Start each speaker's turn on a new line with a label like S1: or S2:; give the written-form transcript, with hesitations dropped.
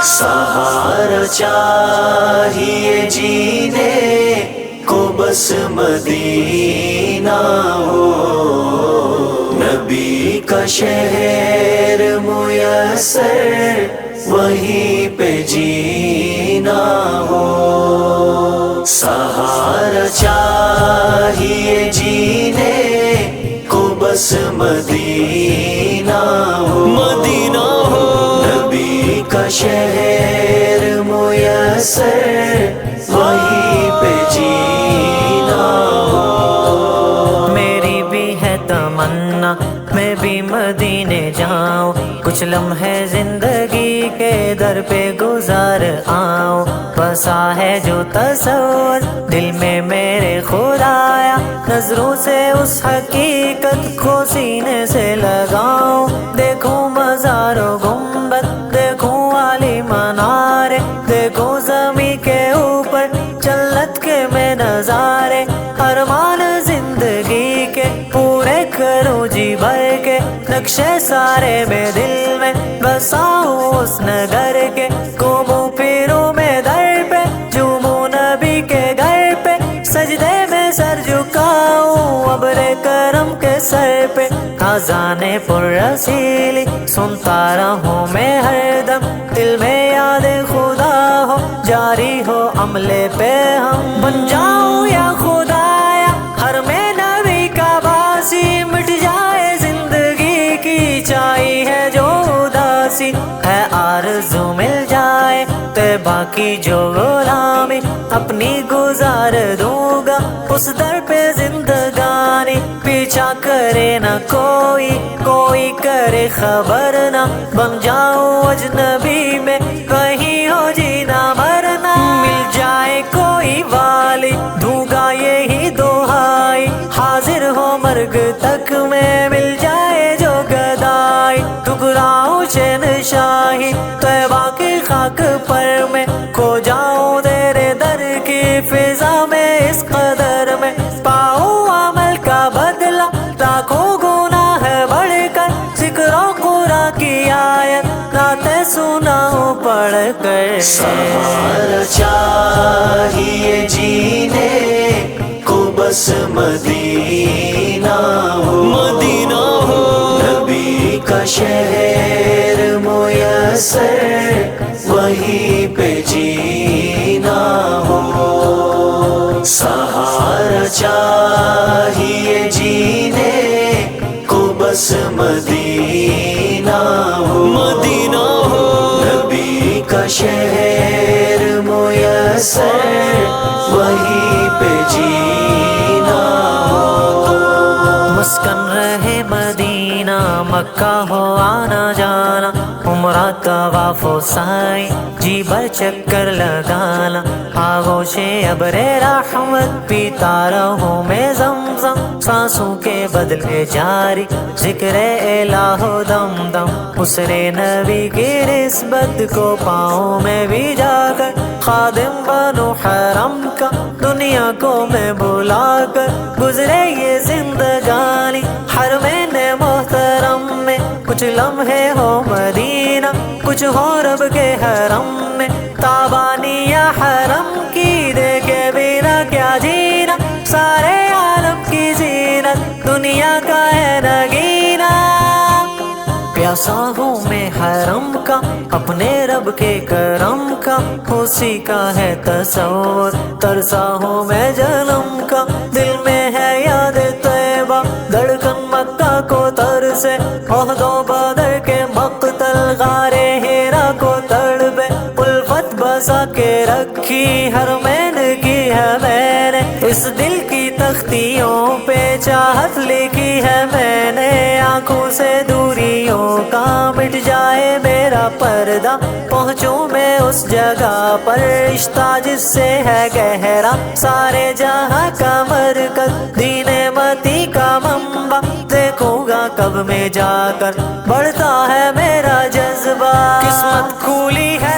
S1: سہارا چاہیے جینے کو بس مدینہ ہو، نبی کا شہر میسر وہیں پہ جینا ہو۔ سہارا چاہیے جینے کو بس مدینہ ہو، مدینہ ہو، نبی کا شہر میسر وہیں پہ جینا ہو۔
S2: میری بھی ہے تمنا میں بھی مدینے جاؤں، کچھ لمحے زندگی کے در پہ گزار آؤں۔ بسا ہے جو تصور دل میں میرے خدایا، نظروں سے اس حقیقت کو سینے سے لگاؤں۔ دیکھوں مزار و گنبد، دیکھوں عالی منارے، دیکھوں زمین کے اوپر جنت کے میں نظارے۔ ارمان زندگی کے پورے کروں جی بھر کے، نقشے سارے میں دل میں بساؤں اس نگر کے۔ گھوموں پھروں میں در پہ، جھوموں نبی کے گھر پہ، سجدے میں سر جھکاؤں ابر کرم کے سر پہ۔ اذان پر رسیلی سنتا رہوں میں ہر دم، دل میں یاد خدا ہو جاری ہو عملے پہ ہم۔ بن جاؤں یا خدایا ہر میں نبی کا باسی، مٹ جائے زندگی کی چاہی ہے جو اداسی، ہے آرزو مل جائے طیبہ کی جو غلامی، اپنی گزار دوں گا اس در پہ زندگانی۔ پیچھا کرے نہ کوئی، کوئی کرے خبر نہ، بن جاؤں اجنبی میں کہیں ہو جینا مرنا۔ مل جائے کوئی والی دوں گا یہی دہائی، حاضر ہو مرگ تک میں مل جائے جو گدائی۔ ٹکراؤں شہنشاہی طیبہ کی خاک پر میں، کھو جاؤں تیرے در کی فضا میں اس قدر میں۔ پاؤں عمل کا بدلہ لاکھوں گناہ ہے بڑھ کر، ذکر و قرآن کی آیت نعتیں سناؤں پڑھ کر۔
S1: سہارا چاہیے جینے کو بس مدینہ ہو، مدینہ ہو، نبی کا شہر میسر وہیں پہ جینا ہو۔ سہارا چاہیے جینے کو بس مدینہ ہو، مدینہ ہو، نبی کا شہر میسر وہیں پہ جینا ہو۔
S2: مسکن رہے مدینہ مکہ ہو آنا جانا، عمرہ طواف و سعی جی بھر چکر لگانا۔ آغوش ابر رحمت پیتا رہوں میں زمزم، سانسوں کے بدلے جاری ذکر الہ دم دم۔ اسرے نبی کی نسبت کو پاؤں میں بھی جا کر، خادم بنو حرم کا دنیا کو میں بلا کر۔ گزرے یہ زندگانی حرمین محترم میں، کچھ لمحے ہو مدینہ کچھ ہو رب کے حرم میں۔ تابانی یا حرم کی دیکھے بنا کیا جینا، سارے عالم کی زینت دنیا کا ہے نگینا۔ پیاسا ہوں میں حرم کا اپنے رب کے کرم کا، اسی کا ہے تصور، ترسا ہوں میں جنم کا۔ دل میں ہے یاد طیبہ دھڑکن مکہ کو ترسے، احد و بدر کے مقتل غار ہیرا کو تڑپے۔ الفت بسا کے رکھی حرمین کی ہے میں نے، اس دل کی تختیوں پہ چاہت لکھی ہے میں نے۔ آنکھوں سے دوریوں کا مٹ جائے میرا پردہ، پہنچوں میں اس جگہ پر رشتہ جس سے ہے گہرا۔ سارے جہاں کا مرکز دین متی کا منبع، دیکھوں گا کب میں جا کر بڑھتا ہے میرا جذبہ۔ قسمت کھولی ہے